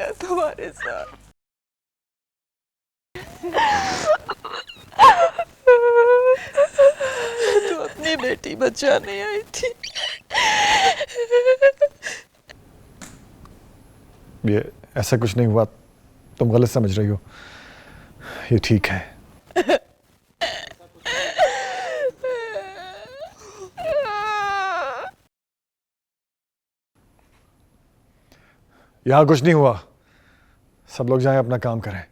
गया तुम्हारे साथ। तो अपनी बेटी बचाने आई थी। ये ऐसा कुछ नहीं हुआ, तुम गलत समझ रही हो। ये ठीक है। यहां कुछ नहीं हुआ, सब लोग जाएं अपना काम करें।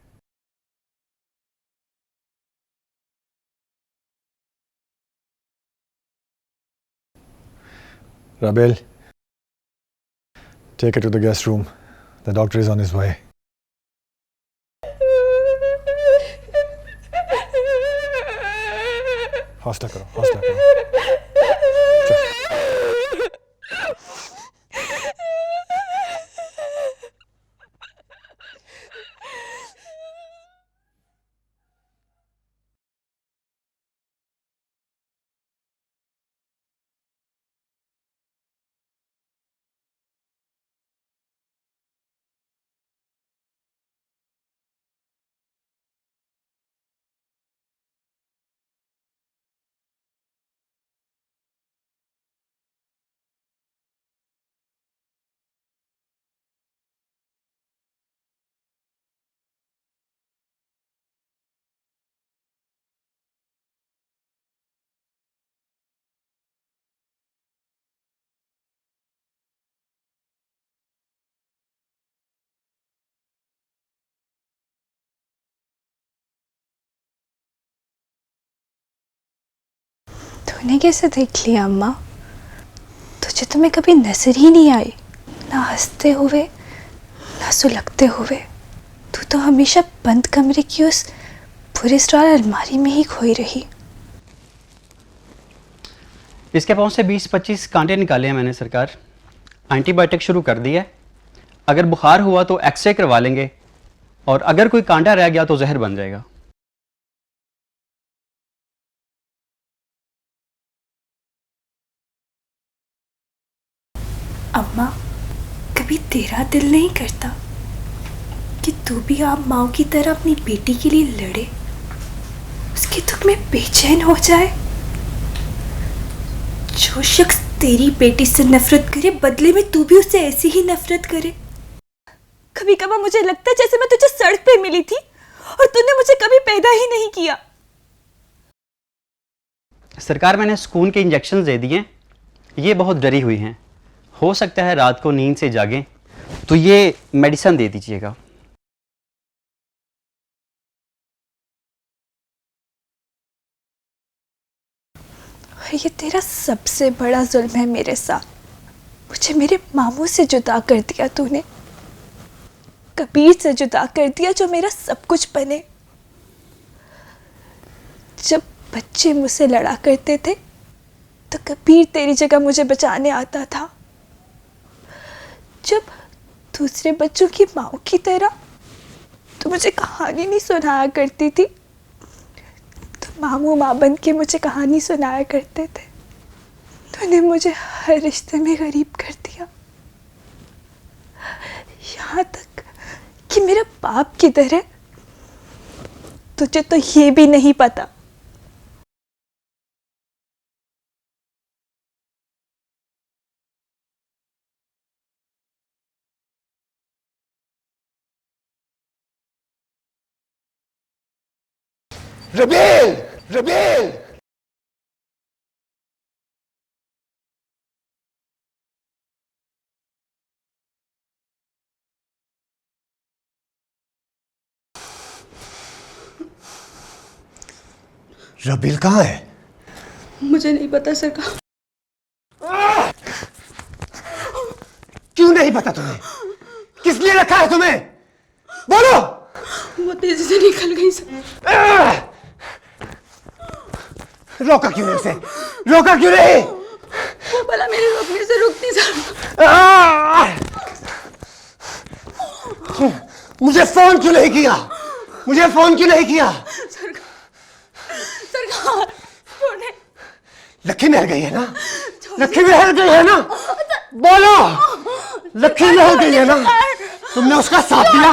Rabel, take her to the guest room. The doctor is on his way. हौसला करो, हौसला करो। तूने कैसे देख लिया अम्मा? तुझे तो मैं कभी नजर ही नहीं आई, ना हंसते हुए ना सुलगते हुए। तू तो हमेशा बंद कमरे की उस पूरी स्टॉल अलमारी में ही खोई रही। इसके पाँव से 20-25 कांटे निकाले हैं मैंने सरकार। एंटीबायोटिक शुरू कर दी है। अगर बुखार हुआ तो एक्सरे करवा लेंगे, और अगर कोई कांटा रह गया तो जहर बन जाएगा। अम्मा, कभी तेरा दिल नहीं करता कि तू भी आप माँ की तरह अपनी बेटी के लिए लड़े, उसके दुख में बेचैन हो जाए? जो शख्स तेरी बेटी से नफरत करे, बदले में तू भी उससे ऐसी ही नफरत करे। कभी कभार मुझे लगता है जैसे मैं तुझे सड़क पे मिली थी और तूने मुझे कभी पैदा ही नहीं किया। सरकार, मैंने सुकून के इंजेक्शन दे दिए। ये बहुत डरी हुई हैं, हो सकता है रात को नींद से जागें, तो ये मेडिसिन दे दीजिएगा। ये तेरा सबसे बड़ा जुल्म है मेरे साथ। मुझे मेरे मामू से जुदा कर दिया तूने, कबीर से जुदा कर दिया जो मेरा सब कुछ बने। जब बच्चे मुझसे लड़ा करते थे तो कबीर तेरी जगह मुझे बचाने आता था। जब दूसरे बच्चों की माँ की तरह तो मुझे कहानी नहीं सुनाया करती थी, तो मामू माँ बन के मुझे कहानी सुनाया करते थे। तूने मुझे हर रिश्ते में गरीब कर दिया, यहाँ तक कि मेरा बाप की तरह। तुझे तो ये भी नहीं पता रबेल, रबेल! रबेल कहाँ है? मुझे नहीं पता सरकार। क्यों नहीं पता तुम्हें? किस लिए रखा है तुम्हें? बोलो! वो तेजी से निकल गई सर। रोका क्यों नहीं उसे? रोका क्यों नहीं? वो भला मेरे रोकने से रुकती सर। मुझे फोन क्यों नहीं किया? मुझे फोन क्यों नहीं किया? सरकार, लक्की महल गई है ना? लक्की महल गई है ना? बोलो! लक्की महल गई है ना? तुमने उसका साथ दिया।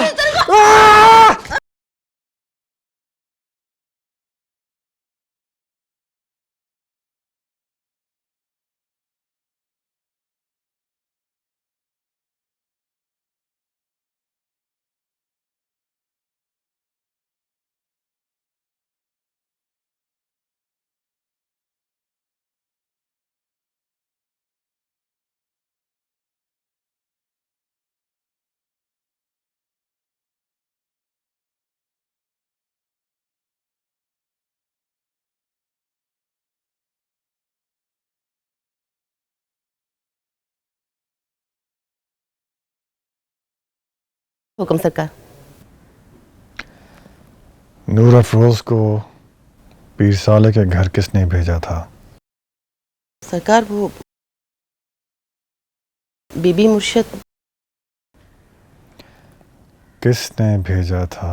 हुक्म सरकार। नूर अफरोज को पीर साले के घर किसने भेजा था? सरकार वो बीबी मुर्शद। किसने भेजा था?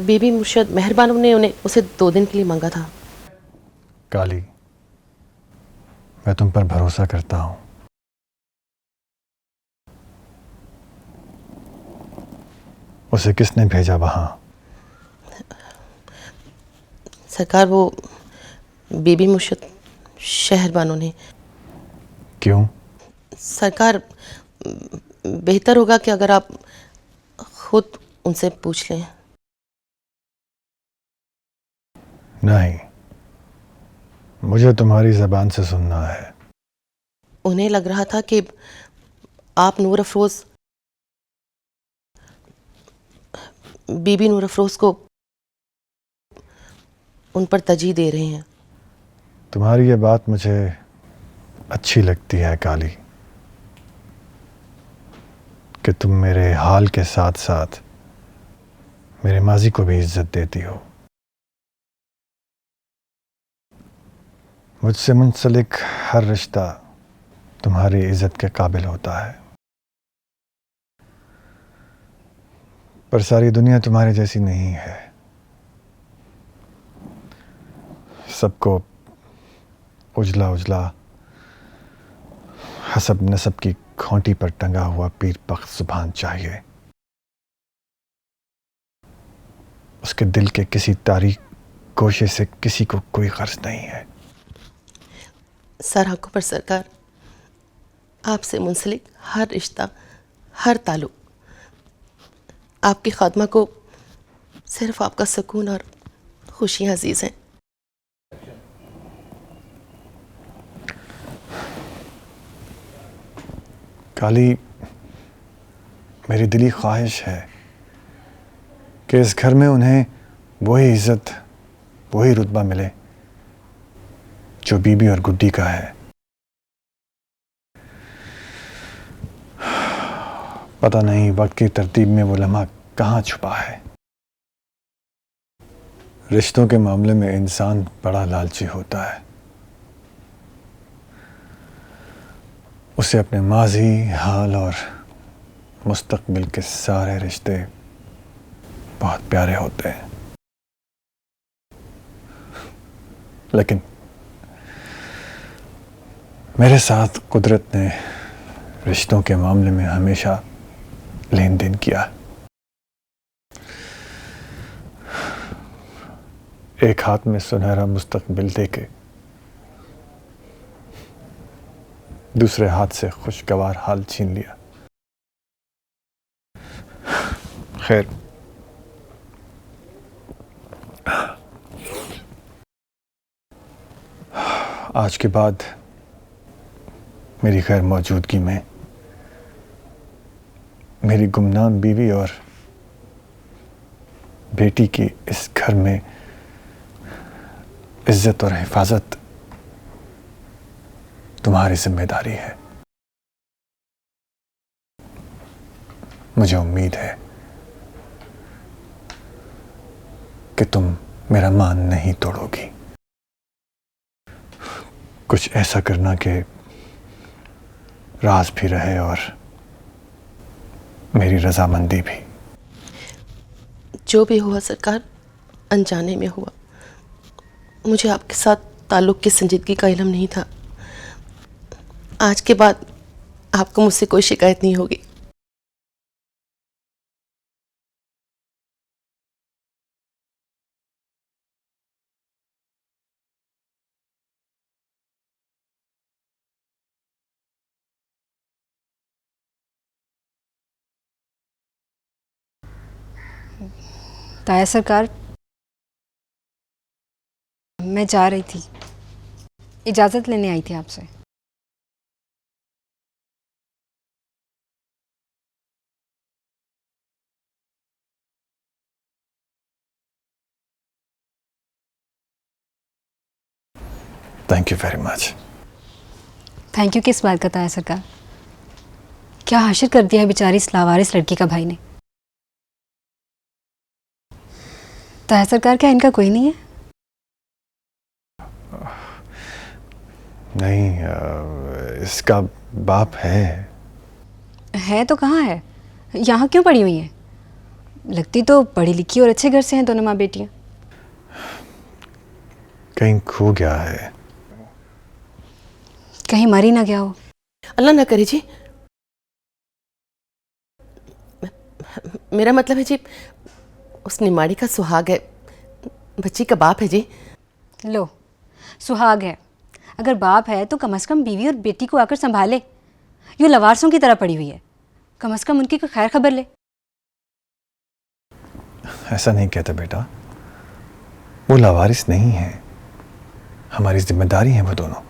बीबी मुर्शद मेहरबानों ने उसे 2 दिन के लिए मांगा था। काली, मैं तुम पर भरोसा करता हूं। उसे किसने भेजा वहां? सरकार वो बीबी मुर्शद शहरबानों ने। क्यों? सरकार बेहतर होगा कि अगर आप खुद उनसे पूछ लें। नहीं, मुझे तुम्हारी जबान से सुनना है। उन्हें लग रहा था कि आप नूर अफरोज बीबी नूर अफरोज को उन पर तरजीह दे रहे हैं। तुम्हारी ये बात मुझे अच्छी लगती है काली, कि तुम मेरे हाल के साथ साथ मेरे माजी को भी इज्जत देती हो। मुझसे मुंसलिक हर रिश्ता तुम्हारी इज्जत के काबिल होता है, पर सारी दुनिया तुम्हारी जैसी नहीं है। सबको उजला उजला हसब नसब की खोंटी पर टंगा हुआ पीर पख्त जुबान चाहिए। उसके दिल के किसी तारीख गोशे से किसी को कोई गर्ज नहीं है। सर आंखों पर सरकार, आपसे मुंसलिक हर रिश्ता, हर ताल्लुक आपकी खात्मा को सिर्फ आपका सुकून और खुशियाँ अजीज़ हैं। काली, मेरी दिली ख्वाहिश है कि इस घर में उन्हें वही इज्जत, वही रुतबा मिले जो बीबी और गुड्डी का है। पता नहीं वक्त की तरतीब में वो लम्हा कहाँ छुपा है। रिश्तों के मामले में इंसान बड़ा लालची होता है। उसे अपने माजी, हाल और मुस्तकबिल के सारे रिश्ते बहुत प्यारे होते हैं, लेकिन मेरे साथ कुदरत ने रिश्तों के मामले में हमेशा लेन देन किया। एक हाथ में सुनहरा मुस्तकबिल देके दूसरे हाथ से खुशगवार हाल छीन लिया। खैर, आज के बाद मेरी गैर मौजूदगी में मेरी गुमनाम बीवी और बेटी की इस घर में इज्जत और हिफाजत तुम्हारी जिम्मेदारी है। मुझे उम्मीद है कि तुम मेरा मान नहीं तोड़ोगी। कुछ ऐसा करना कि राज भी रहे और मेरी रजामंदी भी। जो भी हुआ सरकार, अनजाने में हुआ। मुझे आपके साथ ताल्लुक़ की संजीदगी का इल्म नहीं था। आज के बाद आपको मुझसे कोई शिकायत नहीं होगी। ताया सरकार, मैं जा रही थी, इजाज़त लेने आई थी आपसे। Thank you very much. Thank you किस बात का ताया सरकार? क्या हासिल कर दिया है बेचारी इस लावारिस लड़की का भाई ने? ताया सरकार, क्या इनका कोई नहीं है? नहीं, इसका बाप है। तो कहाँ है? यहाँ क्यों पड़ी हुई है? लगती तो पढ़ी लिखी और अच्छे घर से हैं दोनों माँ बेटियाँ। कहीं खो गया है। कहीं मर ही ना गया हो। अल्लाह ना करे जी। मेरा मतलब है जी, उस निमाड़ी का सुहाग है, बच्ची का बाप है जी। लो, सुहाग है, अगर बाप है तो कम से कम बीवी और बेटी को आकर संभाले। यूँ लवारसों की तरह पड़ी हुई है, कम से कम उनकी कोई खैर खबर ले। ऐसा नहीं कहता बेटा, वो लावारिस नहीं है, हमारी जिम्मेदारी है वो दोनों।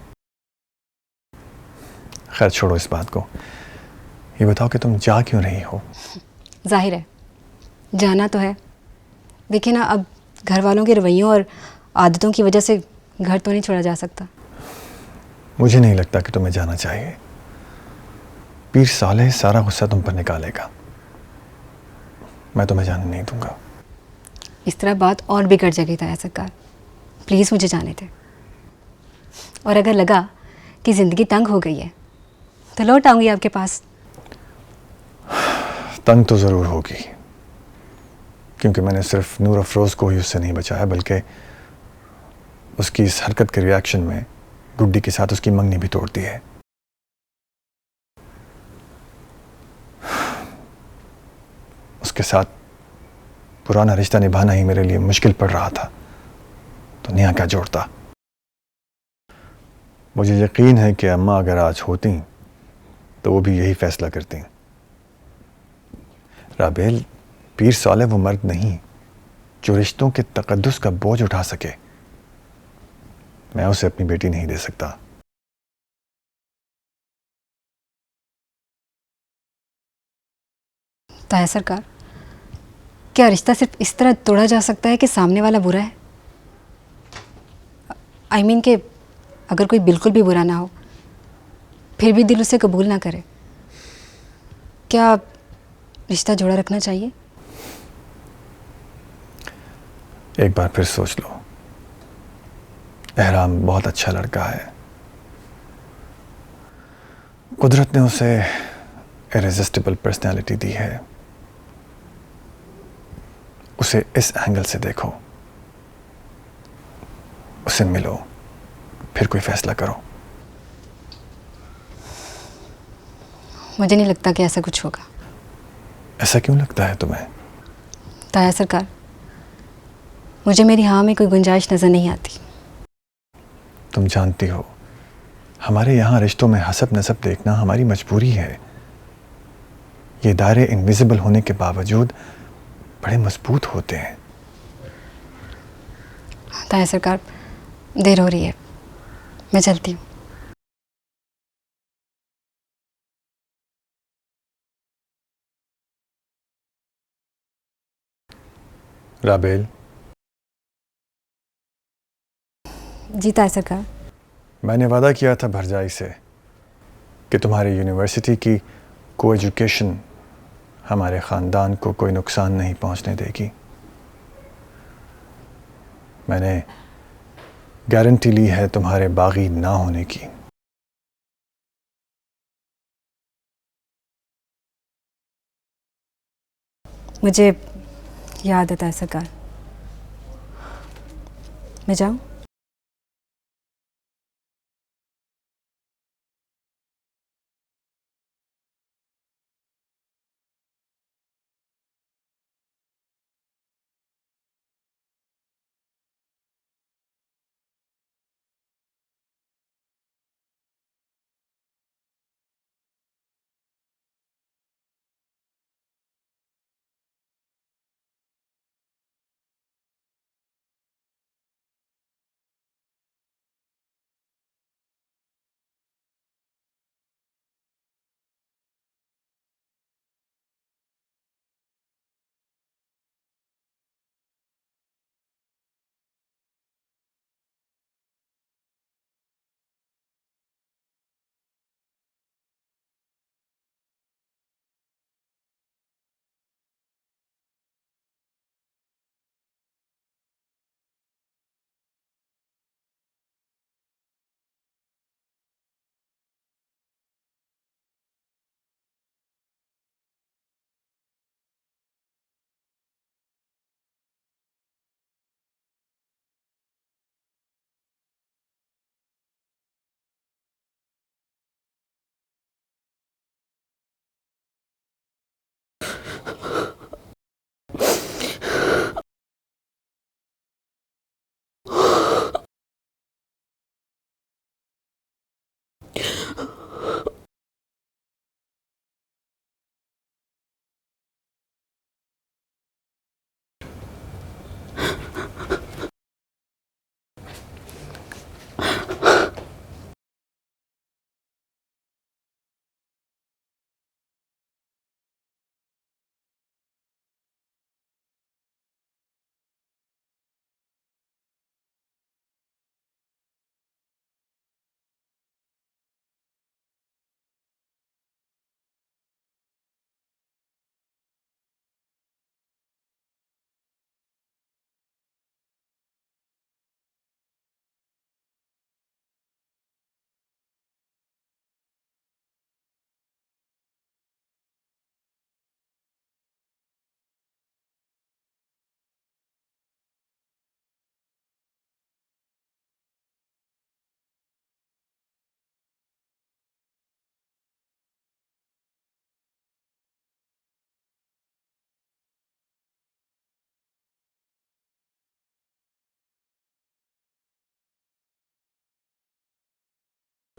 खैर छोड़ो इस बात को, ये बताओ कि तुम जा क्यों रही हो? जाहिर है जाना तो है। देखिए ना, अब घर वालों के रवैयों और आदतों की वजह से घर तो नहीं छोड़ा जा सकता। मुझे नहीं लगता कि तुम्हें जाना चाहिए। पीर सालेह सारा गुस्सा तुम पर निकालेगा। मैं तुम्हें जाने नहीं दूंगा। इस तरह बात और बिगड़ जाएगी ताया सरकार, प्लीज़ मुझे जाने दे। और अगर लगा कि ज़िंदगी तंग हो गई है तो लौट आऊँगी आपके पास। तंग तो ज़रूर होगी, क्योंकि मैंने सिर्फ नूर अफरोज़ को ही उससे नहीं बचाया, बल्कि उसकी इस हरकत के रिएक्शन में गुड्डी के साथ उसकी मंगनी भी तोड़ दी है। उसके साथ पुराना रिश्ता निभाना ही मेरे लिए मुश्किल पड़ रहा था, तो नया क्या जोड़ता। मुझे यकीन है कि अम्मा अगर आज होती तो वो भी यही फैसला करती। राबेल, पीर सालेह वो मर्द नहीं जो रिश्तों के तकद्दुस का बोझ उठा सके। मैं उसे अपनी बेटी नहीं दे सकता। ताया सरकार, क्या रिश्ता सिर्फ इस तरह तोड़ा जा सकता है कि सामने वाला बुरा है? आई मीन कि अगर कोई बिल्कुल भी बुरा ना हो फिर भी दिल उसे कबूल ना करे, क्या रिश्ता जोड़ा रखना चाहिए? एक बार फिर सोच लो। एहराम बहुत अच्छा लड़का है, कुदरत ने उसे इरेजिस्टिबल पर्सनैलिटी दी है। उसे इस एंगल से देखो, उसे मिलो, फिर कोई फैसला करो। मुझे नहीं लगता कि ऐसा कुछ होगा। ऐसा क्यों लगता है तुम्हें? ताया सरकार, मुझे मेरी हाँ में कोई गुंजाइश नज़र नहीं आती। तुम जानती हो, हमारे यहाँ रिश्तों में हसब नसब देखना हमारी मजबूरी है। ये दायरे इनविजिबल होने के बावजूद बड़े मजबूत होते हैं। ताया सरकार, देर हो रही है, मैं चलती हूँ। राबेल, जी ताया सरकार। मैंने वादा किया था भरजाई से कि तुम्हारी यूनिवर्सिटी की को एजुकेशन हमारे ख़ानदान को कोई नुकसान नहीं पहुंचने देगी। मैंने गारंटी ली है तुम्हारे बागी ना होने की। मुझे याद है ताया सरकार। मैं जाऊँ?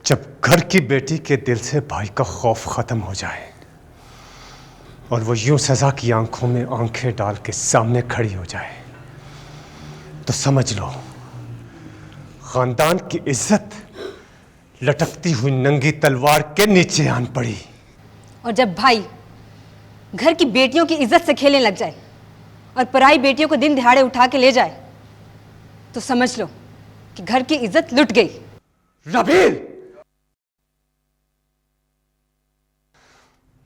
जब घर की बेटी के दिल से भाई का खौफ खत्म हो जाए और वो यूं सजा की आंखों में आंखें डाल के सामने खड़ी हो जाए तो समझ लो खानदान की इज्जत लटकती हुई नंगी तलवार के नीचे आन पड़ी। और जब भाई घर की बेटियों की इज्जत से खेलने लग जाए और पराई बेटियों को दिन दिहाड़े उठा के ले जाए तो समझ लो कि घर की इज्जत लुट गई। रबील,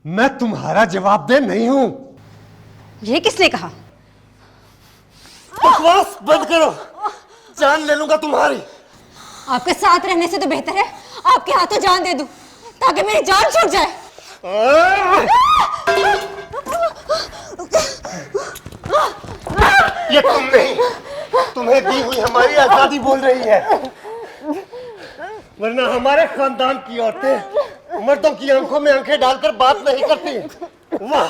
मैं तुम्हारा जवाबदेह नहीं हूं। ये किसने कहा? बकवास बंद करो, जान ले लूंगा तुम्हारी। आपके साथ रहने से तो बेहतर है आपके हाथों जान दे दूं ताकि मेरी जान छूट जाए। ये तुम नहीं, तुम्हें दी हुई हमारी आजादी बोल रही है, वरना हमारे खानदान की औरतें मर्दों की आंखों में आंखें डालकर बात नहीं करती। वाह,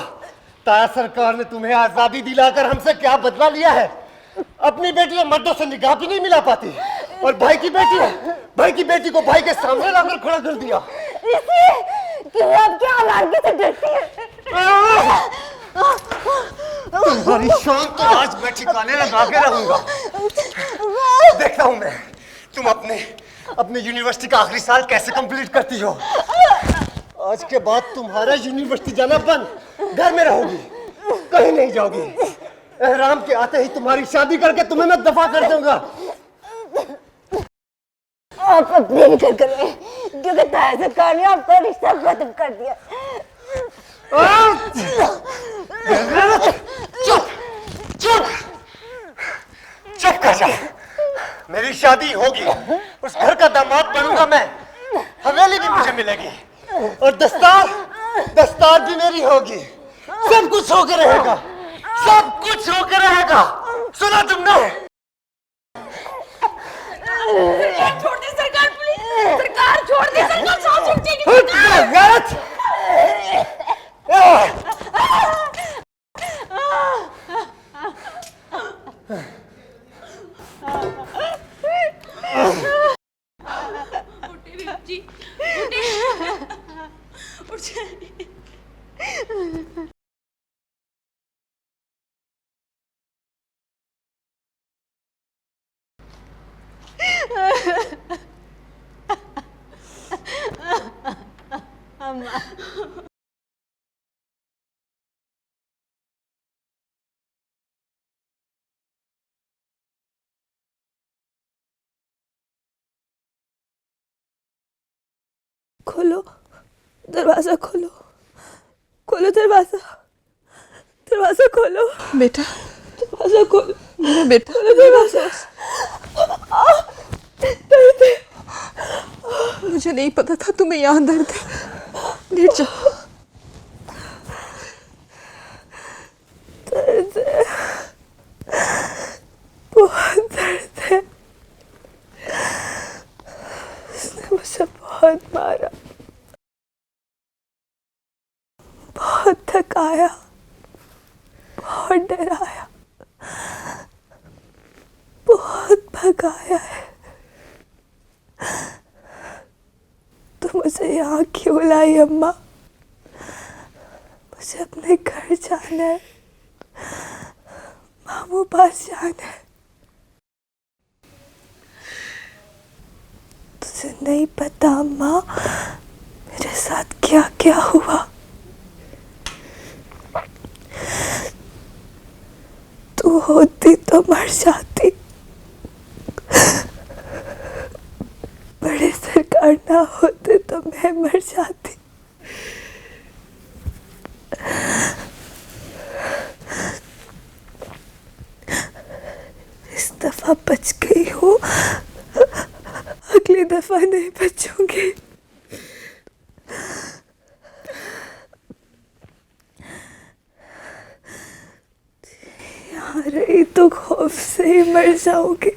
ताया सरकार ने तुम्हें आजादी दिलाकर हमसे क्या बदला लिया है। अपनी बेटी मर्दों से निगाह भी नहीं मिला पाती और भाई की बेटी को भाई के सामने लाकर खड़ा कर दिया। तुम्हारी शान तो आज मैं ठिकाने लगा के रहूंगा। देखता हूं मैं तुम अपने यूनिवर्सिटी का आखिरी साल कैसे कंप्लीट करती हो। आज के बाद तुम्हारा यूनिवर्सिटी जाना बंद, घर में रहोगी, कहीं नहीं जाओगी। एहराम के आते ही तुम्हारी शादी करके तुम्हें मैं दफा कर दूंगा। आप अपने निकल कर रहे क्योंकि ताया सरकार ने आपका रिश्ता खत्म कर दिया। चुप कर जा। मेरी शादी होगी, उस घर का दामाद बनूंगा मैं, हवेली भी मुझे मिलेगी और दस्तार भी मेरी होगी। सब कुछ होकर रहेगा, सब कुछ होकर रहेगा। सुना तुमने? छोड़ दे सरकार, प्लीज सरकार छोड़ दे सरकार, सांस रुक जाएगी गलत। खोलो दरवाजा, खोलो खोलो दरवाजा, दरवाजा खोलो बेटा, दरवाजा खोलो मेरा बेटा, खोलो दरवाजा। दर्द है। मुझे नहीं पता था तुम्हें यहाँ दर्द है। लेट जाओ। दर्द है, बहुत दर्द है। उसने मुझे बहुत मारा, बहुत थकाया, बहुत डराया, बहुत भगाया है। तो मुझे यहाँ क्यों लाई अम्मा? मुझे अपने घर जाना है, मामू पास जाना है। तुझे नहीं पता अम्मा मेरे साथ क्या क्या हुआ। तू होती तो मर जाती, बड़े सरकार ना होते तो मैं मर जाती। इस दफा बच गई हूँ, अगली दफा नहीं बचूंगी। यहाँ रही तो खौफ से ही मर जाऊंगी।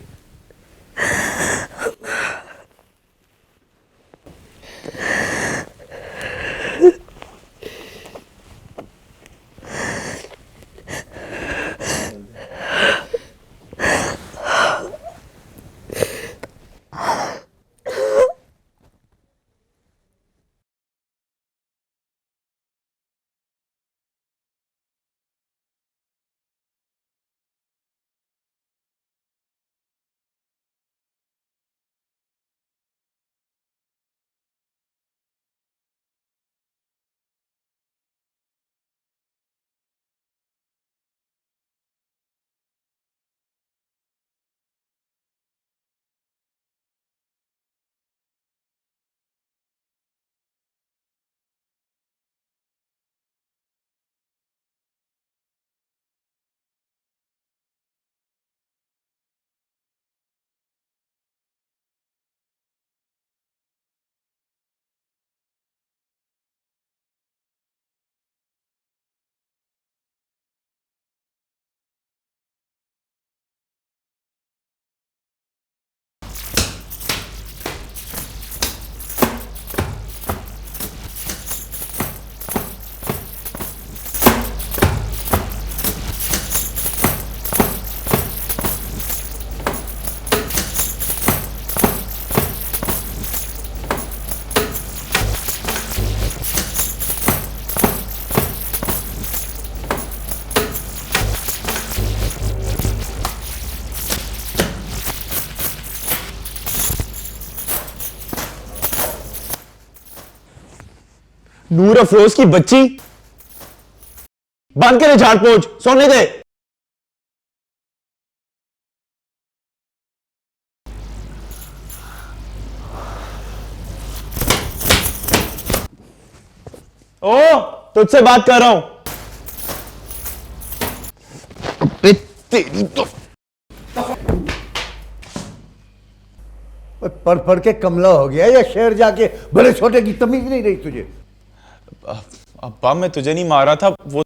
नूर अफरोज की बच्ची, बंद करे झाड़ पोंछ, सोने दे। ओ, तुझसे बात कर रहा हूं। तेरी तो पढ़ पढ़ के कमला हो गया या शहर जाके बड़े छोटे की तमीज नहीं रही तुझे? अब्बा मैं तुझे नहीं मारा था, वो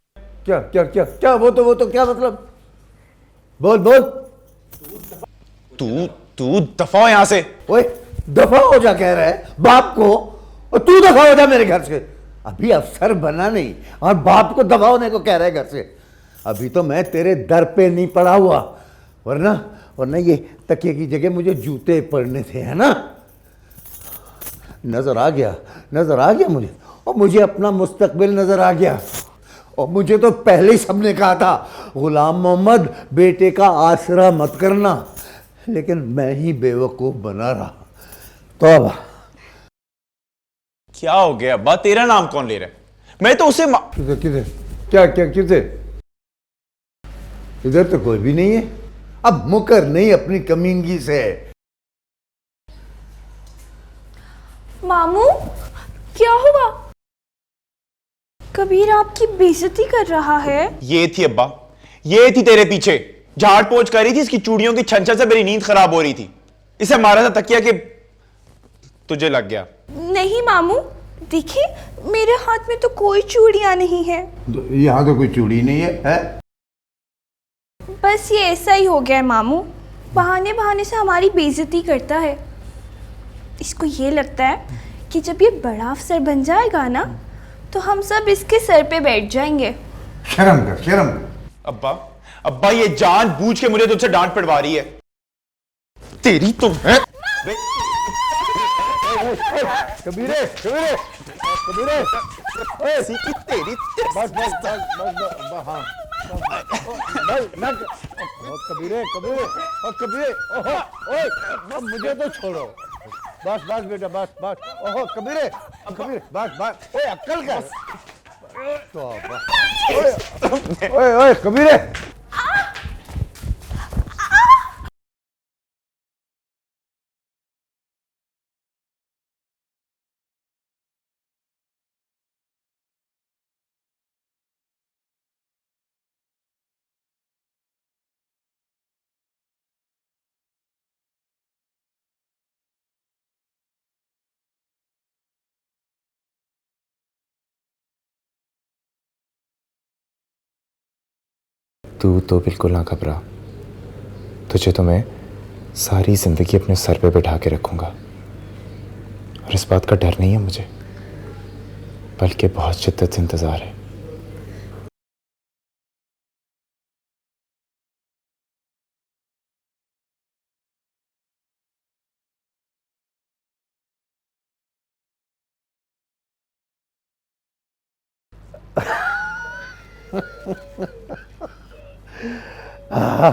क्या क्या क्या क्या वो तो क्या मतलब? बोल बोल। तू दफा हो यहां से। ओए दफा हो जा कह रहा है बाप को, और तू दफा हो जा मेरे घर से। अभी अफसर बना नहीं और बाप को दफा होने को कह रहा है घर से। अभी तो मैं तेरे दर पे नहीं पड़ा हुआ, वरना ये तकिए की जगह मुझे जूते पड़ने थे, है ना? नजर आ गया मुझे, और मुझे अपना मुस्तकबिल नजर आ गया। और मुझे तो पहले ही सबने कहा था गुलाम मोहम्मद बेटे का आसरा मत करना, लेकिन मैं ही बेवकूफ बना रहा। तो अब क्या हो गया अब्बा? तेरा नाम कौन ले रहा है? मैं तो उसे किधर क्या क्या किधर? इधर तो कोई भी नहीं है। अब मुकर नहीं अपनी कमीनगी से। मामू क्या हुआ? कबीर आपकी बेइज्जती कर रहा है। ये थी अब्बा, ये थी तेरे पीछे, झाड़ पोंछ कर रही थी, इसकी चूड़ियों की छंछन से मेरी नींद खराब हो रही थी। इसे मारा था तकिया कि तुझे लग गया। नहीं मामू, देखिए मेरे हाथ में तो कोई चूड़ियां नहीं है। यहाँ तो कोई चूड़ी नहीं है? बस ये ऐसा ही हो गया है मामू, बहाने बहाने से हमारी बेइज्जती करता है। इसको ये लगता है कि जब ये बड़ा अफसर बन जाएगा ना, तो हम सब इसके सर पे बैठ जाएंगे। शर्म कर। अब्बा ये जानबूझ के मुझे तुझसे डांट पड़वा रही है। तेरी तो है। कबीरे तेरी बस हाँ कबीरे ओहो मुझे तो छोड़ो। बस बेटा बस ओहो कबीरे बस ओए अक्ल कर। तो ओए कबीरे। तू तो बिल्कुल ना घबरा, तुझे तो मैं सारी ज़िंदगी अपने सर पे बैठा के रखूँगा। और इस बात का डर नहीं है मुझे, बल्कि बहुत शिद्दत से इंतज़ार है। हाँ